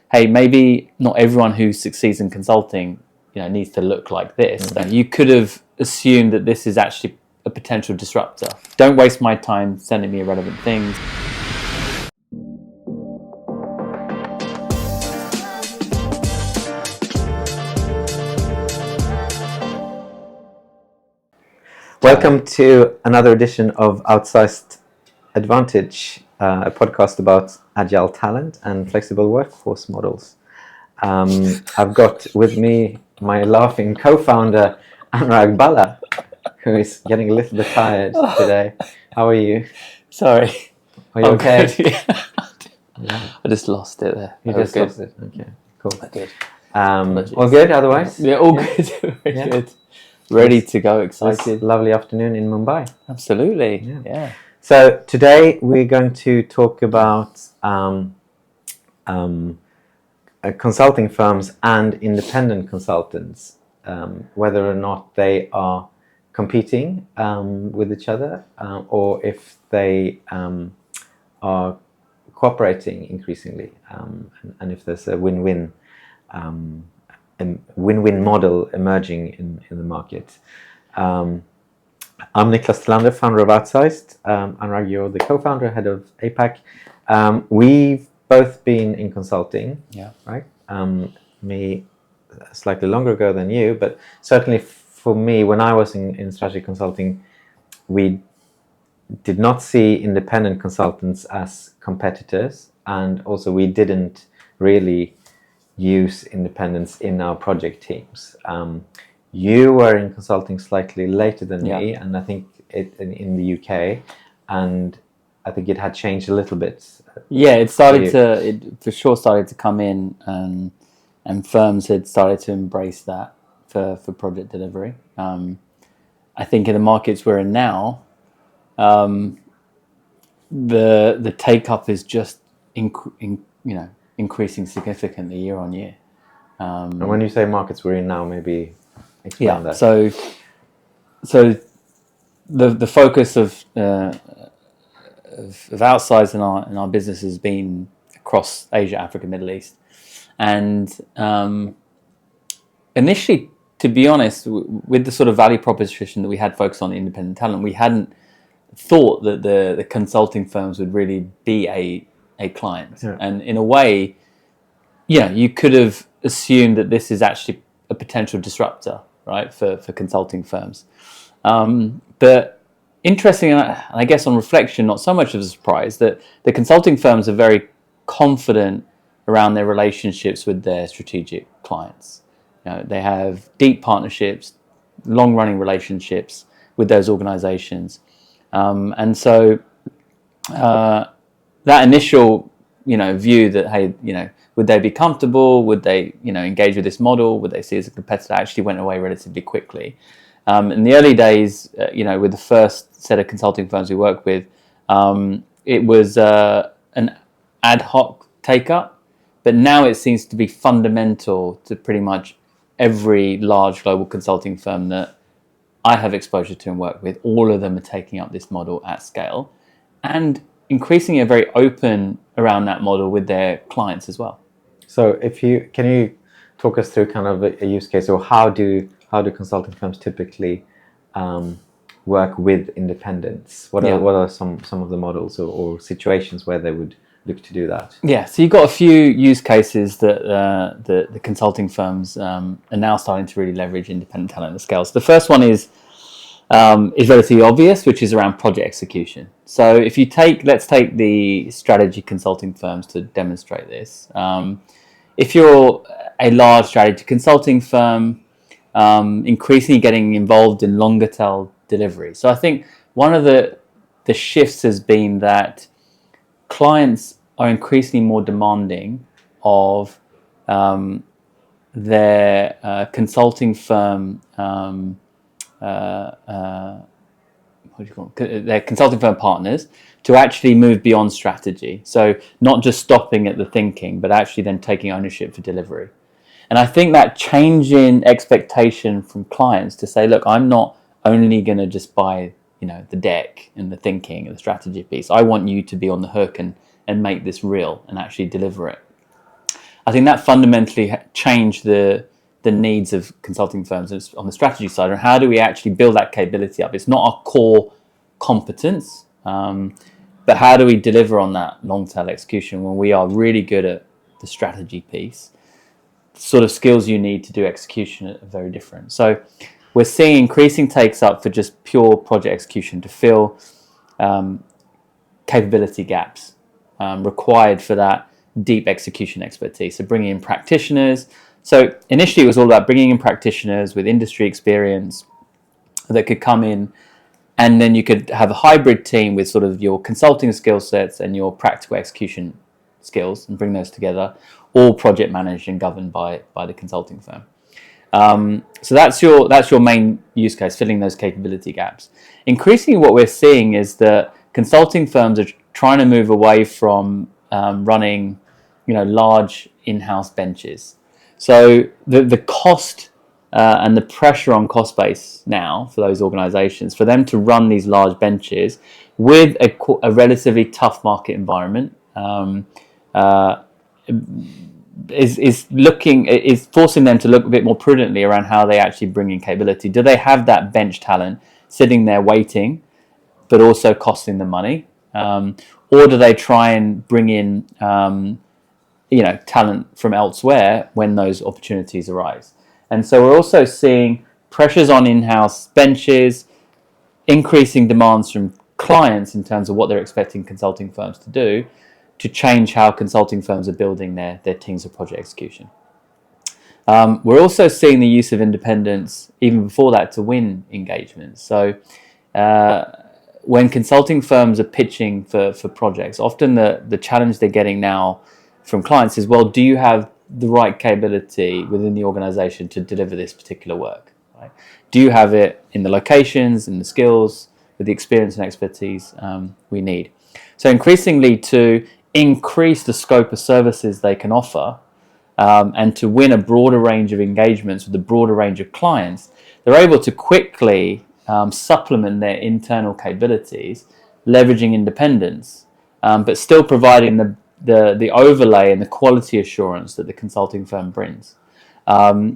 hey, maybe not everyone who succeeds in consulting, needs to look like this. And you could have assumed that this is actually a potential disruptor. Don't waste my time sending me irrelevant things. Welcome to another edition of Outsized Advantage, a podcast about agile talent and flexible workforce models. I've got with me my laughing co-founder, Anurag Bhalla, who is getting a little bit tired today. How are you? Sorry. Are you okay? Yeah. I just lost it there. You just lost it? Okay, cool. Good. All good otherwise? Yeah, all good. Very good. Ready to go, excited. Lovely afternoon in Mumbai. Absolutely, yeah. So today we're going to talk about consulting firms and independent consultants, whether or not they are competing with each other or if they are cooperating increasingly, and if there's a win-win model emerging in the market. I'm Niclas Thelander, founder of Outsized. Anurag, you're the co-founder, head of APAC. We've both been in consulting, right? Me slightly longer ago than you, but certainly for me, when I was in strategy consulting, we did not see independent consultants as competitors, and also we didn't really use independence in our project teams. You were in consulting slightly later than me, and I think in the UK, and I think it had changed a little bit. Yeah, it for sure started to come in, and firms had started to embrace that for project delivery. I think in the markets we're in now, the take up is just increasing significantly year on year. And when you say markets we're in now, maybe explain that. So the focus of Outsized in our business has been across Asia, Africa, Middle East, and initially, to be honest, with the sort of value proposition that we had focused on independent talent, we hadn't thought that the consulting firms would really be a client. And in a way, you could have assumed that this is actually a potential disruptor, right, for consulting firms. But interesting, and I guess on reflection, not so much of a surprise, that the consulting firms are very confident around their relationships with their strategic clients. They have deep partnerships, long-running relationships with those organizations. And so that initial, view that, hey, would they be comfortable? Would they, engage with this model? Would they see it as a competitor? Actually went away relatively quickly. In the early days, with the first set of consulting firms we worked with, it was an ad hoc take-up, but now it seems to be fundamental to pretty much every large global consulting firm that I have exposure to and work with. All of them are taking up this model at scale, and increasingly are very open around that model with their clients as well. So can you talk us through kind of a use case, or how do consulting firms typically work with independents? What are some of the models or situations where they would look to do that? Yeah, so you've got a few use cases that the consulting firms are now starting to really leverage independent talent at scale. So the first one is relatively obvious, which is around project execution. So if let's take the strategy consulting firms to demonstrate this. If you're a large strategy consulting firm, increasingly getting involved in longer tail delivery. So I think one of the shifts has been that clients are increasingly more demanding of their consulting firm, their consulting firm partners, to actually move beyond strategy. So not just stopping at the thinking, but actually then taking ownership for delivery. And I think that change in expectation from clients to say, look, I'm not only going to just buy the deck and the thinking and the strategy piece. I want you to be on the hook and make this real and actually deliver it. I think that fundamentally changed the needs of consulting firms on the strategy side. And how do we actually build that capability up? It's not our core competence, but how do we deliver on that long-term execution when we are really good at the strategy piece? The sort of skills you need to do execution are very different. So we're seeing increasing takes up for just pure project execution to fill capability gaps required for that deep execution expertise. So bringing in practitioners. So initially it was all about bringing in practitioners with industry experience that could come in, and then you could have a hybrid team with sort of your consulting skill sets and your practical execution skills and bring those together, all project managed and governed by the consulting firm. So that's your main use case, filling those capability gaps. Increasingly what we're seeing is that consulting firms are trying to move away from running large in-house benches. So the cost and the pressure on cost base now for those organizations, for them to run these large benches with a relatively tough market environment, is forcing them to look a bit more prudently around how they actually bring in capability. Do they have that bench talent sitting there waiting, but also costing them money? Or do they try and bring in talent from elsewhere when those opportunities arise? And so we're also seeing pressures on in-house benches, increasing demands from clients in terms of what they're expecting consulting firms to do, to change how consulting firms are building their teams of project execution. We're also seeing the use of independence even before that to win engagements. So when consulting firms are pitching for projects, often the challenge they're getting now from clients is, well, do you have the right capability within the organization to deliver this particular work? Right? Do you have it in the locations, in the skills, with the experience and expertise we need? So increasingly, to increase the scope of services they can offer and to win a broader range of engagements with a broader range of clients, they're able to quickly supplement their internal capabilities, leveraging independence, but still providing the overlay and the quality assurance that the consulting firm brings.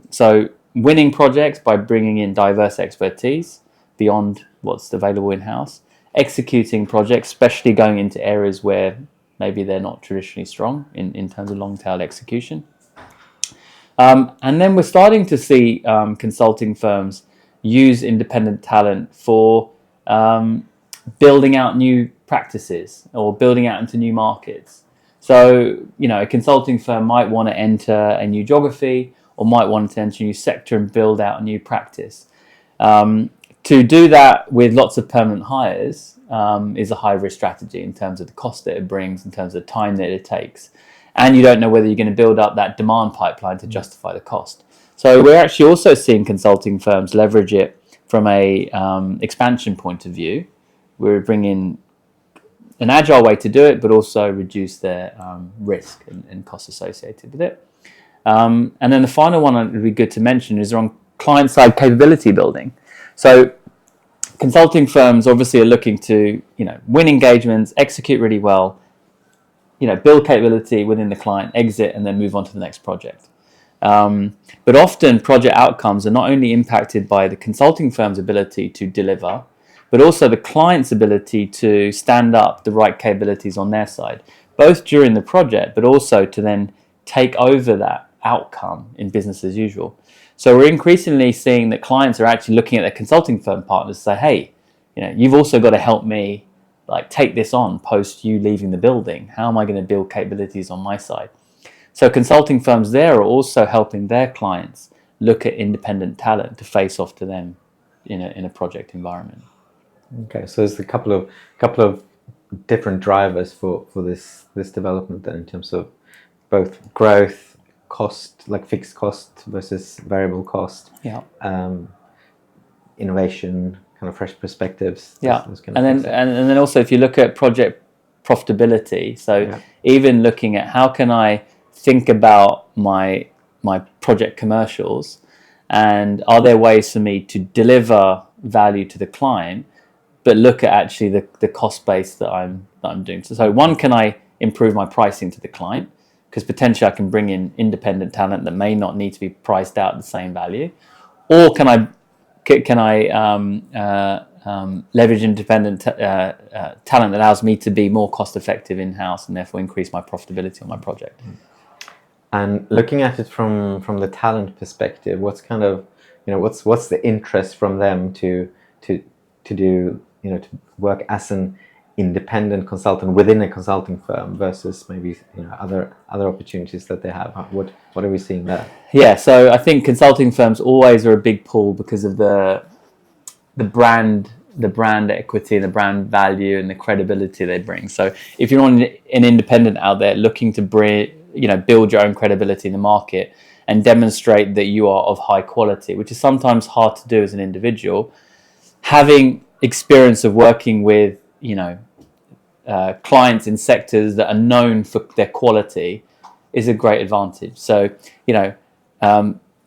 So winning projects by bringing in diverse expertise beyond what's available in-house, executing projects, especially going into areas where maybe they're not traditionally strong in terms of long-tail execution. And then we're starting to see consulting firms use independent talent for building out new practices or building out into new markets. So, a consulting firm might want to enter a new geography or might want to enter a new sector and build out a new practice. To do that with lots of permanent hires is a high-risk strategy in terms of the cost that it brings, in terms of the time that it takes. And you don't know whether you're going to build up that demand pipeline to justify the cost. So we're actually also seeing consulting firms leverage it from a expansion point of view. We're bringing an agile way to do it, but also reduce their risk and costs associated with it. And then the final one that would be good to mention is around client-side capability building. So consulting firms obviously are looking to, win engagements, execute really well, build capability within the client, exit, and then move on to the next project. But often project outcomes are not only impacted by the consulting firm's ability to deliver, but also the client's ability to stand up the right capabilities on their side, both during the project, but also to then take over that outcome in business as usual. So we're increasingly seeing that clients are actually looking at their consulting firm partners to say, hey, you've also got to help me take this on post you leaving the building. How am I going to build capabilities on my side? So consulting firms there are also helping their clients look at independent talent to face off to them in a project environment. Okay, so there's a couple of different drivers for this development then, in terms of both growth, cost, like fixed cost versus variable cost. Yeah. Innovation, kind of fresh perspectives. Yeah. And then also if you look at project profitability, so even looking at how can I think about my project commercials, and are there ways for me to deliver value to the client, but look at actually the cost base that I'm doing. So one, can I improve my pricing to the client? because potentially I can bring in independent talent that may not need to be priced out at the same value, or can I leverage independent talent that allows me to be more cost effective in-house and therefore increase my profitability on my project. And looking at it from the talent perspective, what's kind of, what's the interest from them to do, to work as an independent consultant within a consulting firm versus maybe other opportunities that they have? What are we seeing there? Yeah, so I think consulting firms always are a big pull because of the brand equity and the brand value and the credibility they bring. So if you're an independent out there looking to build your own credibility in the market and demonstrate that you are of high quality, which is sometimes hard to do as an individual, having experience of working with clients in sectors that are known for their quality is a great advantage. So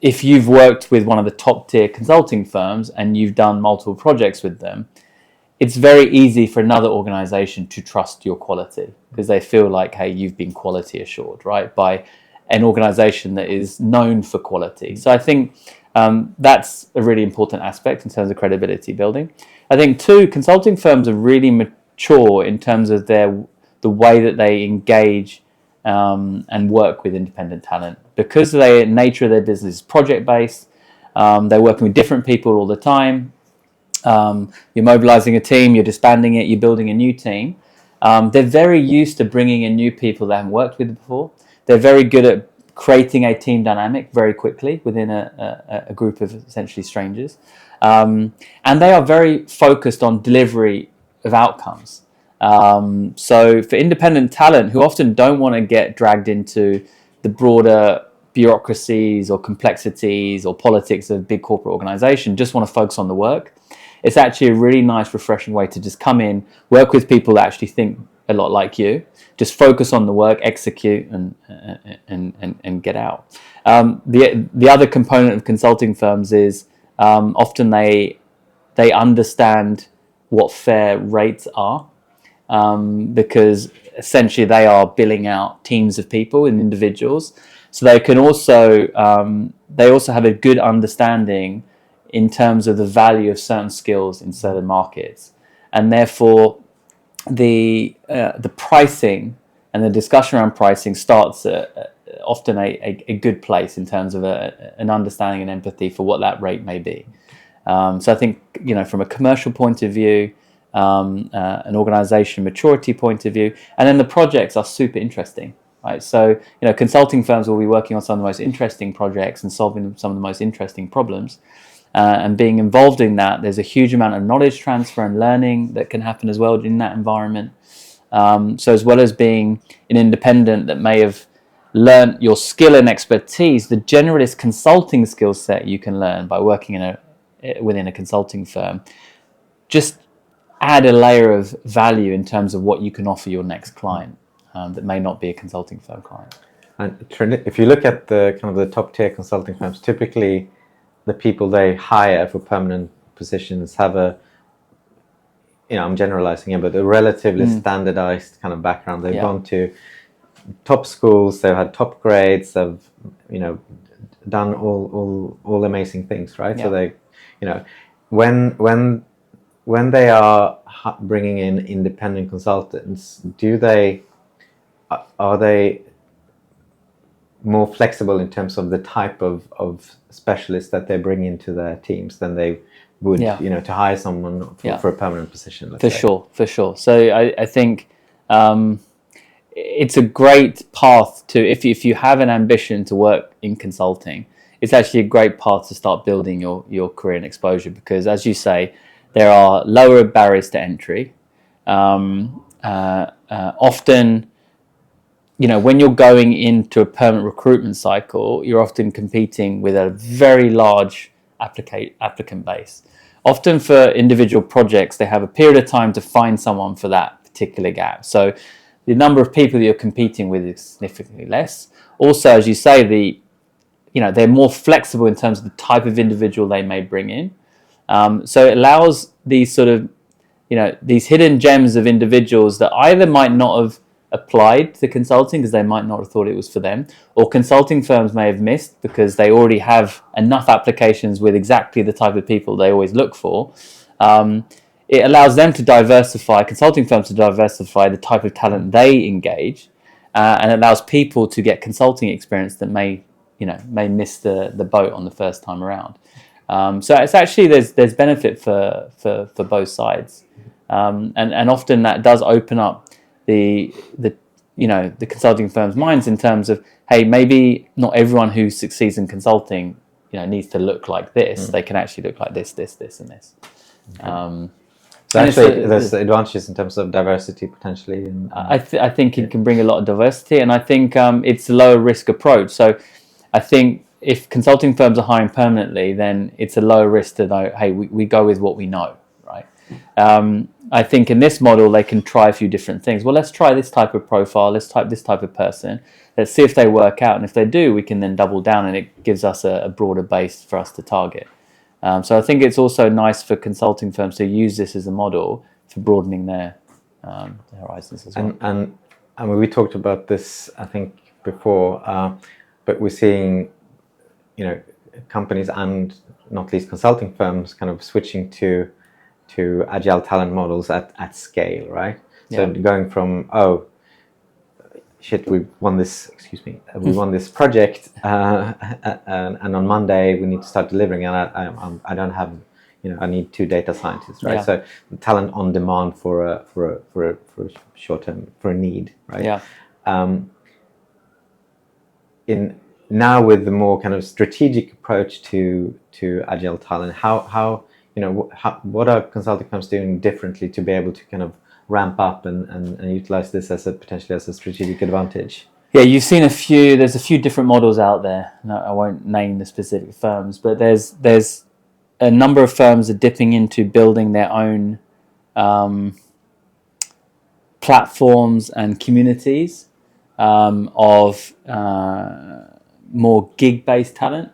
if you've worked with one of the top tier consulting firms and you've done multiple projects with them, it's very easy for another organization to trust your quality because they feel like, hey, you've been quality assured, right, by an organization that is known for quality. So I think that's a really important aspect in terms of credibility building. I think too, consulting firms are really mature in terms of the way that they engage and work with independent talent, because the nature of their business is project based. They're working with different people all the time. You're mobilizing a team, you're disbanding it, you're building a new team. They're very used to bringing in new people they haven't worked with before. They're very good at creating a team dynamic very quickly within a group of essentially strangers. And they are very focused on delivery of outcomes. So for independent talent who often don't want to get dragged into the broader bureaucracies or complexities or politics of big corporate organization, just want to focus on the work, it's actually a really nice, refreshing way to just come in, work with people that actually think a lot like you, just focus on the work, execute, and get out. The other component of consulting firms is often they understand what fair rates are, because essentially they are billing out teams of people and individuals. So they can also have a good understanding in terms of the value of certain skills in certain markets, and therefore the pricing and the discussion around pricing starts at often a good place in terms of an understanding and empathy for what that rate may be. So I think from a commercial point of view, an organization maturity point of view, and then the projects are super interesting. Right, so consulting firms will be working on some of the most interesting projects and solving some of the most interesting problems. And being involved in that, there's a huge amount of knowledge transfer and learning that can happen as well in that environment. So as well as being an independent that may have learned your skill and expertise, the generalist consulting skill set you can learn by working within a consulting firm, just add a layer of value in terms of what you can offer your next client that may not be a consulting firm client. And if you look at the kind of the top tier consulting firms, typically the people they hire for permanent positions have I'm generalizing here, but a relatively standardized kind of background. They've gone to top schools, they've had top grades, they've, done all amazing things, right? Yeah. So they, when they are bringing in independent consultants, are they more flexible in terms of the type of specialists that they bring into their teams than they would, to hire someone for a permanent position? For sure. So I think it's a great path to, if you have an ambition to work in consulting, it's actually a great path to start building your career and exposure, because as you say, there are lower barriers to entry. Often, when you're going into a permanent recruitment cycle, you're often competing with a very large applicant base. Often for individual projects, they have a period of time to find someone for that particular gap. So the number of people that you're competing with is significantly less. Also, as you say, they're more flexible in terms of the type of individual they may bring in. So it allows these sort of, these hidden gems of individuals that either might not have applied to consulting because they might not have thought it was for them, or consulting firms may have missed because they already have enough applications with exactly the type of people they always look for. It allows them to diversify, consulting firms to diversify the type of talent they engage, and it allows people to get consulting experience that may miss the boat on the first time around. So it's actually there's benefit for both sides, and often that does open up the consulting firms' minds in terms of, hey, maybe not everyone who succeeds in consulting needs to look like this. They can actually look like this, and this. Okay. So actually, there's advantages in terms of diversity potentially. I think it can bring a lot of diversity, and I think it's a lower risk approach. So I think if consulting firms are hiring permanently, then it's a lower risk to know, hey, we go with what we know, right? I think in this model, they can try a few different things. Well, let's try this type of profile. Let's type this type of person. Let's see if they work out. And if they do, we can then double down, and it gives us a broader base for us to target. So I think it's also nice for consulting firms to use this as a model for broadening their horizons as well. And I mean, we talked about this, I think, before, but we're seeing, companies and not least consulting firms kind of switching to agile talent models at scale, right? So going from, we won this project, and on Monday we need to start delivering, and I don't have, I need 2 data scientists, right? So talent on demand for a short term, for a need, right? In now with the more kind of strategic approach to agile talent, what are consulting firms doing differently to be able to kind of ramp up and utilize this potentially as a strategic advantage? Yeah, you've seen there's a few different models out there. No, I won't name the specific firms, but there's a number of firms are dipping into building their own platforms and communities of more gig-based talent.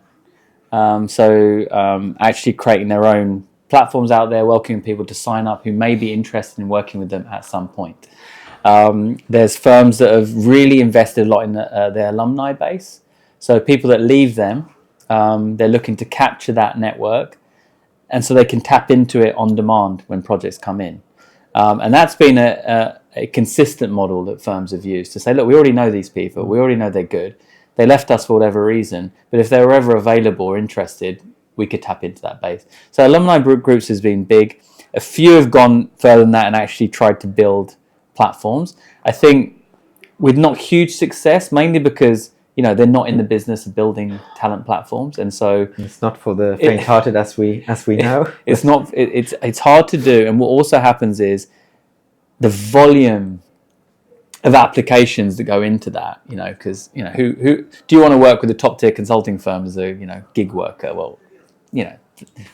Actually creating their own platforms out there, welcoming people to sign up who may be interested in working with them at some point. There's firms that have really invested a lot in their alumni base. So people that leave them, they're looking to capture that network, and so they can tap into it on demand when projects come in. And that's been a consistent model that firms have used to say, look, we already know these people, we already know they're good. They left us for whatever reason, but if they were ever available or interested, we could tap into that base. So alumni groups has been big. A few have gone further than that and actually tried to build platforms. I think with not huge success, mainly because they're not in the business of building talent platforms, and so it's not for the faint-hearted, as we know. It's not. It's hard to do, and what also happens is the volume of applications that go into that. Because who do you want to work with a top-tier consulting firm as a gig worker? Well,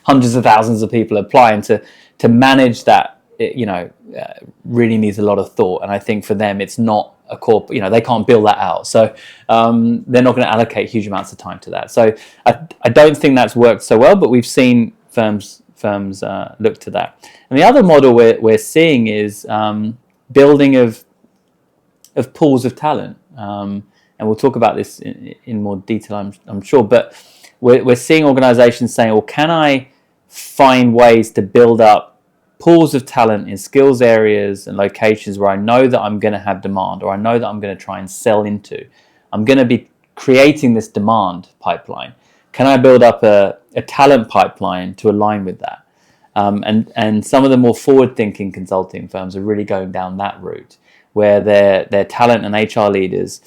hundreds of thousands of people applying to manage that. Really needs a lot of thought, and I think for them it's not a corp. They can't build that out, so they're not going to allocate huge amounts of time to that. So I don't think that's worked so well, but we've seen firms look to that. And the other model we're seeing is building of pools of talent, and we'll talk about this in more detail, I'm sure, but we're seeing organizations saying, well, can I find ways to build up pools of talent in skills areas and locations where I know that I'm going to have demand, or I know that I'm going to try and sell into. I'm going to be creating this demand pipeline. Can I build up a talent pipeline to align with that? And some of the more forward-thinking consulting firms are really going down that route, where their talent and HR leaders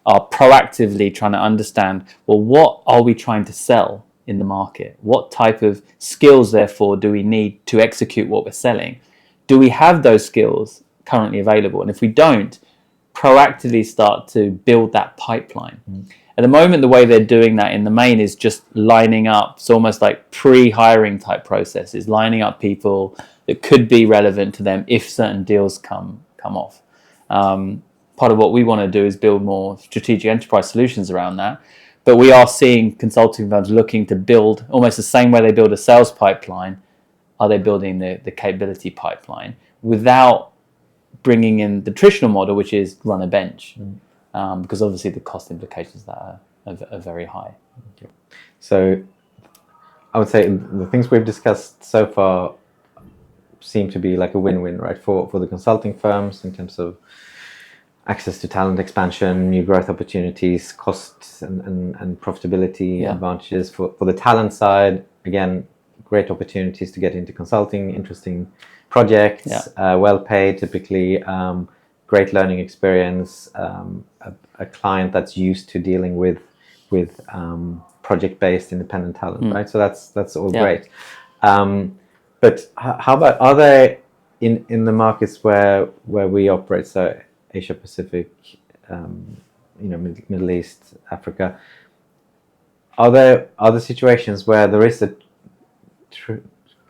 are proactively trying to understand, well, what are we trying to sell in the market? What type of skills, therefore, do we need to execute what we're selling? Do we have those skills currently available? And if we don't, proactively start to build that pipeline. At the moment, the way they're doing that in the main is just lining up. It's almost like pre-hiring type processes, lining up people that could be relevant to them if certain deals come off. Part of what we want to do is build more strategic enterprise solutions around that. But we are seeing consulting firms looking to build almost the same way they build a sales pipeline. Are they building the capability pipeline without bringing in the traditional model, which is run a bench, because obviously the cost implications that are very high. Okay. So I would say the things we've discussed so far seem to be like a win-win, right? For the consulting firms in terms of access to talent expansion, new growth opportunities, costs and profitability advantages. For the talent side, again, great opportunities to get into consulting, interesting projects, well paid typically, great learning experience, a client that's used to dealing with project-based independent talent, right? So that's all great. But how about, are there in the markets where we operate, so Asia Pacific, Middle East, Africa, are there situations where there is a kind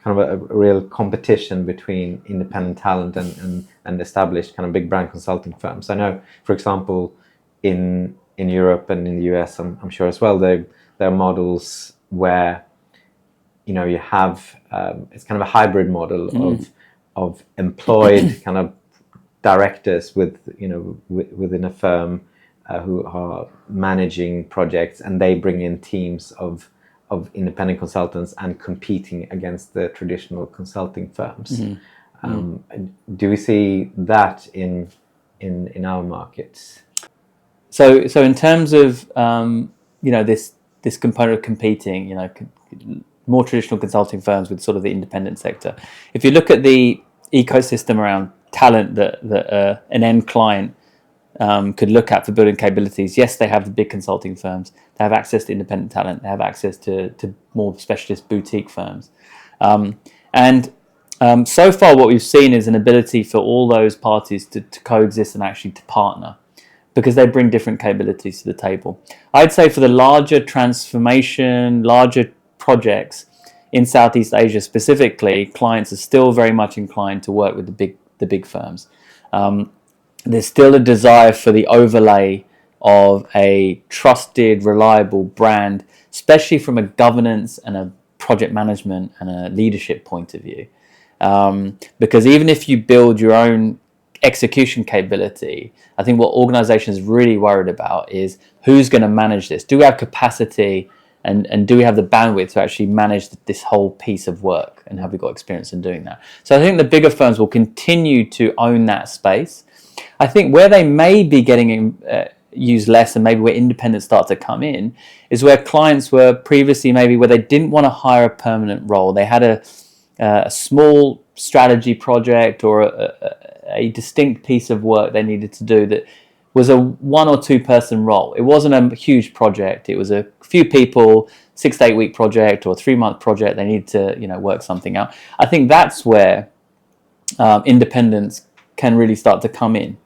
of a real competition between independent talent and established kind of big brand consulting firms? I know, for example, in Europe and in the US, I'm sure as well, there are models where you have it's kind of a hybrid model of employed kind of directors within a firm who are managing projects, and they bring in teams of independent consultants and competing against the traditional consulting firms. Do we see that in our markets? So in terms of this component of competing, more traditional consulting firms with sort of the independent sector. If you look at the ecosystem around talent that an end client could look at for building capabilities, yes, they have the big consulting firms. They have access to independent talent. They have access to more specialist boutique firms. So far what we've seen is an ability for all those parties to coexist and actually to partner, because they bring different capabilities to the table. I'd say for the larger transformation, larger projects in Southeast Asia specifically, clients are still very much inclined to work with the big firms. There's still a desire for the overlay of a trusted, reliable brand, especially from a governance and a project management and a leadership point of view. Because even if you build your own execution capability, I think what organizations are really worried about is who's going to manage this. Do we have capacity and do we have the bandwidth to actually manage this whole piece of work, and have we got experience in doing that? So I think the bigger firms will continue to own that space. I think where they may be getting used less, and maybe where independents start to come in, is where clients were previously maybe where they didn't want to hire a permanent role. They had a small strategy project or a distinct piece of work they needed to do that was a 1 or 2 person role. It wasn't a huge project. It was a few people, 6 to 8 week project or a 3-month project. They needed to work something out. I think that's where independents can really start to come in,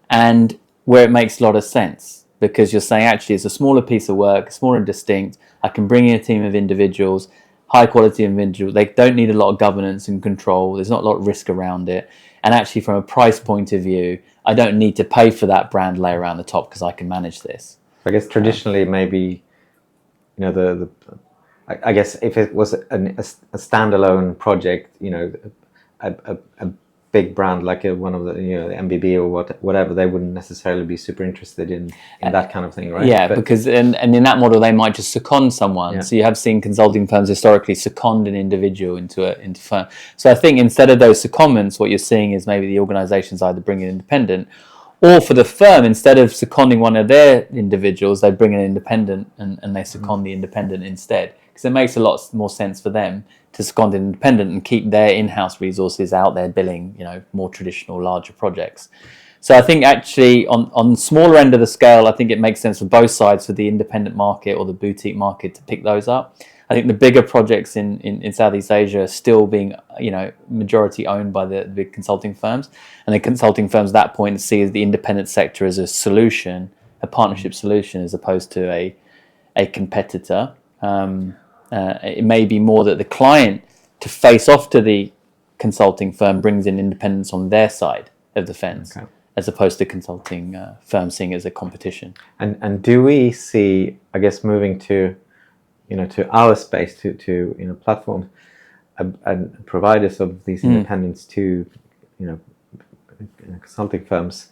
and where it makes a lot of sense, because you're saying actually it's a smaller piece of work, smaller and distinct. I can bring in a team of individuals, high quality individuals. They don't need a lot of governance and control. There's not a lot of risk around it. And actually from a price point of view, I don't need to pay for that brand layer around the top because I can manage this. I guess traditionally maybe, I guess if it was a standalone project, a big brand like one of the the MBB or whatever, they wouldn't necessarily be super interested in that kind of thing, right? Yeah, because and in that model they might just second someone. So you have seen consulting firms historically second an individual into firm. So I think instead of those secondments, what you're seeing is maybe the organisations either bring an independent, or for the firm, instead of seconding one of their individuals, they bring an independent and they second the independent instead, because it makes a lot more sense for them to second an independent and keep their in-house resources out there billing, more traditional, larger projects. So I think actually on the smaller end of the scale, I think it makes sense for both sides, for the independent market or the boutique market, to pick those up. I think the bigger projects in Southeast Asia are still being, majority owned by the big consulting firms, and the consulting firms at that point see the independent sector as a solution, a partnership solution, as opposed to a competitor. It may be more that the client, to face off to the consulting firm, brings in independence on their side of the fence, as opposed to consulting firms seeing it as a competition. And do we see, I guess, moving to to our space, to platforms and providers of these independents to consulting firms.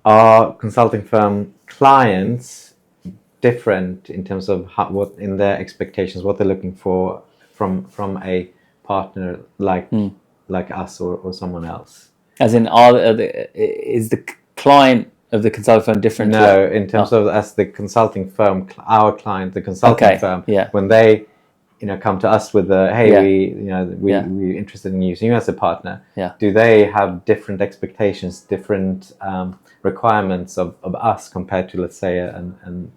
Are consulting firm clients different in terms of what in their expectations, what they're looking for from a partner like us or someone else? As in, is the client of the consulting firm different? No, in terms of as the consulting firm, our client, the consulting firm, when they come to us with we're interested in using you as a partner. Do they have different expectations, different requirements of us compared to, let's say, an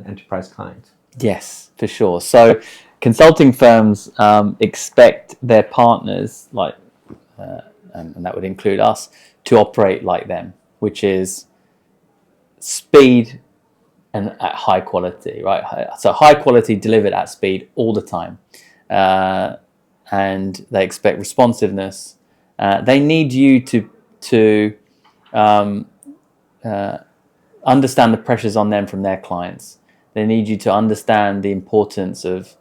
enterprise client? Yes, for sure. So consulting firms expect their partners, and that would include us, to operate like them, which is speed and at high quality, right? So high quality delivered at speed all the time, and they expect responsiveness. They need you to understand the pressures on them from their clients. They need you to understand the importance of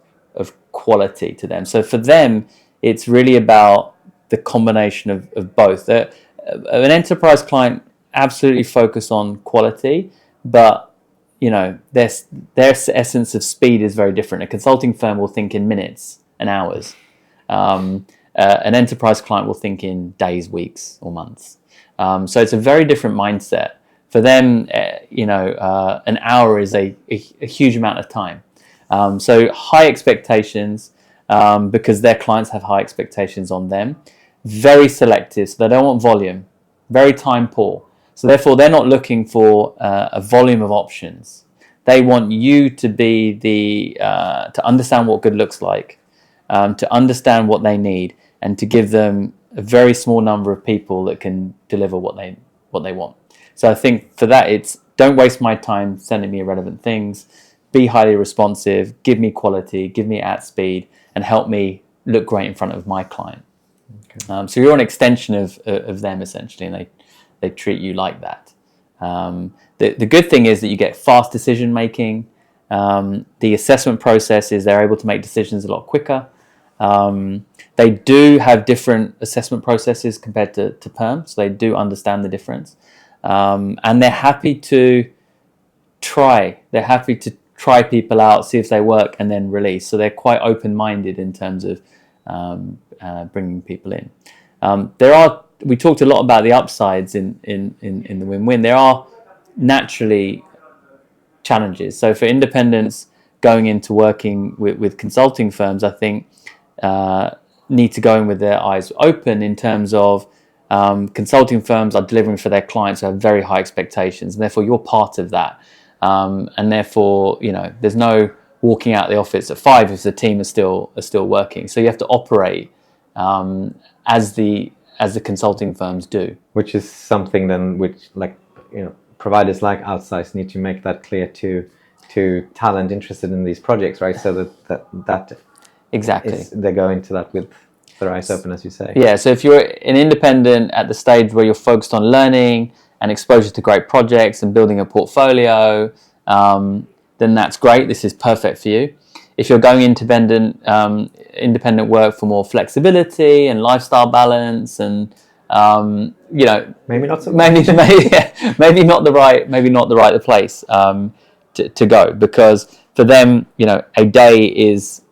quality to them. So for them, it's really about the combination of both. An enterprise client absolutely focus on quality, but their essence of speed is very different. A consulting firm will think in minutes and hours. An enterprise client will think in days, weeks, or months. So it's a very different mindset. For them, an hour is a huge amount of time. So high expectations, because their clients have high expectations on them. Very selective, so they don't want volume. Very time poor. So therefore, they're not looking for a volume of options. They want you to be to understand what good looks like, to understand what they need, and to give them a very small number of people that can deliver what they want. So I think for that, it's don't waste my time sending me irrelevant things. Be highly responsive. Give me quality. Give me at speed, and help me look great in front of my client. Okay. So you're an extension of them essentially, and they treat you like that. The good thing is that you get fast decision making. The assessment process is they're able to make decisions a lot quicker. They do have different assessment processes compared to perm, so they do understand the difference. And they're happy to try. They're happy to try people out, see if they work, and then release. So they're quite open-minded in terms of bringing people in. We talked a lot about the upsides in the win-win. There are naturally challenges. So for independents going into working with consulting firms, I think need to go in with their eyes open in terms of consulting firms are delivering for their clients who have very high expectations, and therefore you're part of that. And therefore, there's no walking out the office at 5 if the team is still working. So you have to operate as the consulting firms do. Which is something then which providers like Outsized need to make that clear to talent interested in these projects, right? So that exactly they go into that with their eyes open, as you say. Yeah, so if you're an independent at the stage where you're focused on learning and exposure to great projects and building a portfolio, then that's great. This is perfect for you. If you're going independent work for more flexibility and lifestyle balance, and maybe not so maybe not the right place to go, because for them, a day is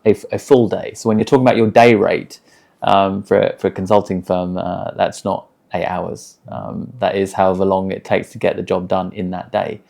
a full day. So when you're talking about your day rate for a consulting firm, that's not 8 hours. That is however long it takes to get the job done in that day.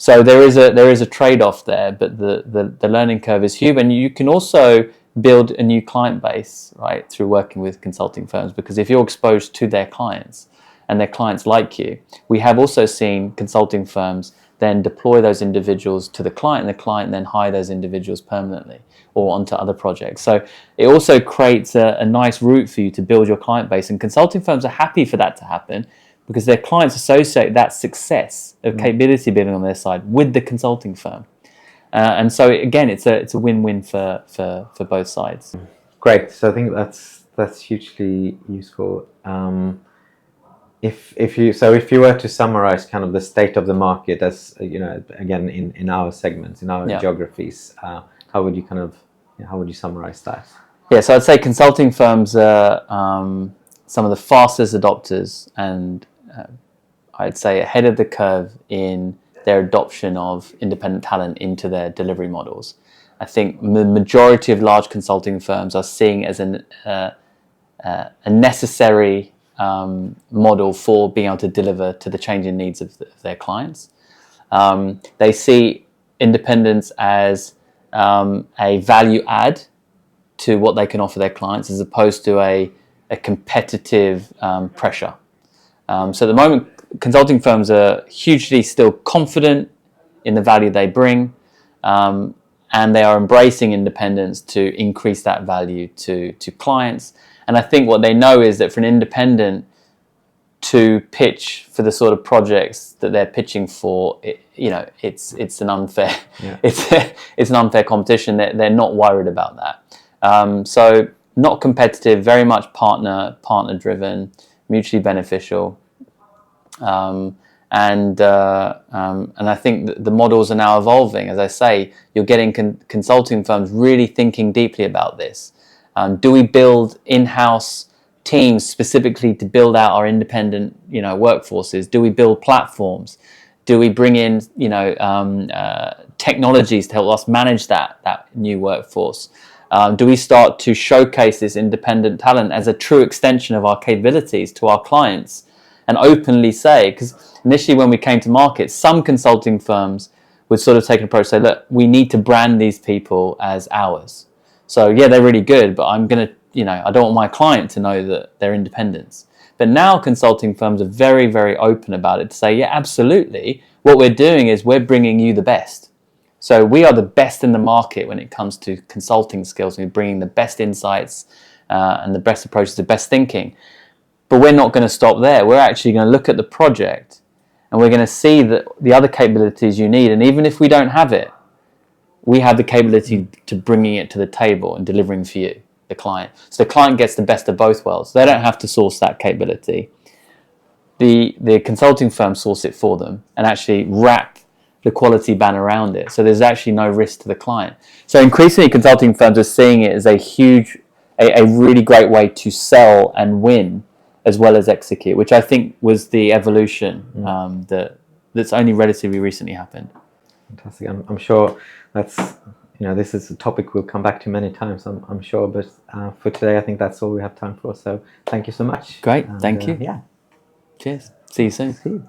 So there is a trade-off there, but the learning curve is huge, and you can also build a new client base, right, through working with consulting firms, because if you're exposed to their clients and their clients like you, we have also seen consulting firms then deploy those individuals to the client, and the client then hire those individuals permanently or onto other projects. So it also creates a nice route for you to build your client base, and consulting firms are happy for that to happen, because their clients associate that success of capability building on their side with the consulting firm. And so again, it's a win-win for both sides. Great. So I think that's hugely useful. If you were to summarize kind of the state of the market, as again in our segments, in our geographies, how would you summarize that? Yeah, so I'd say consulting firms are some of the fastest adopters and I'd say ahead of the curve in their adoption of independent talent into their delivery models. I think the majority of large consulting firms are seeing as a necessary model for being able to deliver to the changing needs of their clients. They see independence as a value add to what they can offer their clients as opposed to a competitive pressure. So at the moment, consulting firms are hugely still confident in the value they bring, and they are embracing independence to increase that value to clients. And I think what they know is that for an independent to pitch for the sort of projects that they're pitching for, it's an unfair it's an unfair competition. They're not worried about that. So not competitive, very much partner driven, mutually beneficial. And I think that the models are now evolving. As I say, you're getting consulting firms really thinking deeply about this. Do we build in-house teams specifically to build out our independent, workforces? Do we build platforms? Do we bring in, technologies to help us manage that new workforce? Do we start to showcase this independent talent as a true extension of our capabilities to our clients? And openly say, because initially when we came to market, some consulting firms would sort of take an approach, say, look, we need to brand these people as ours. So yeah, they're really good, but I'm going to, I don't want my client to know that they're independents. But now consulting firms are very, very open about it to say, yeah, absolutely. What we're doing is we're bringing you the best. So we are the best in the market when it comes to consulting skills. We're bringing the best insights and the best approaches, the best thinking. But we're not going to stop there. We're actually going to look at the project and we're going to see that the other capabilities you need. And even if we don't have it, we have the capability to bringing it to the table and delivering for you, the client. So the client gets the best of both worlds. They don't have to source that capability. The consulting firm source it for them and actually wrap the quality band around it. So there's actually no risk to the client. So increasingly consulting firms are seeing it as a really great way to sell and win as well as execute, which I think was the evolution that's only relatively recently happened. Fantastic. I'm sure that's, this is a topic we'll come back to many times, I'm sure, but for today, I think that's all we have time for. So thank you so much. Great. Thank you. Yeah. Cheers. See you soon. See you.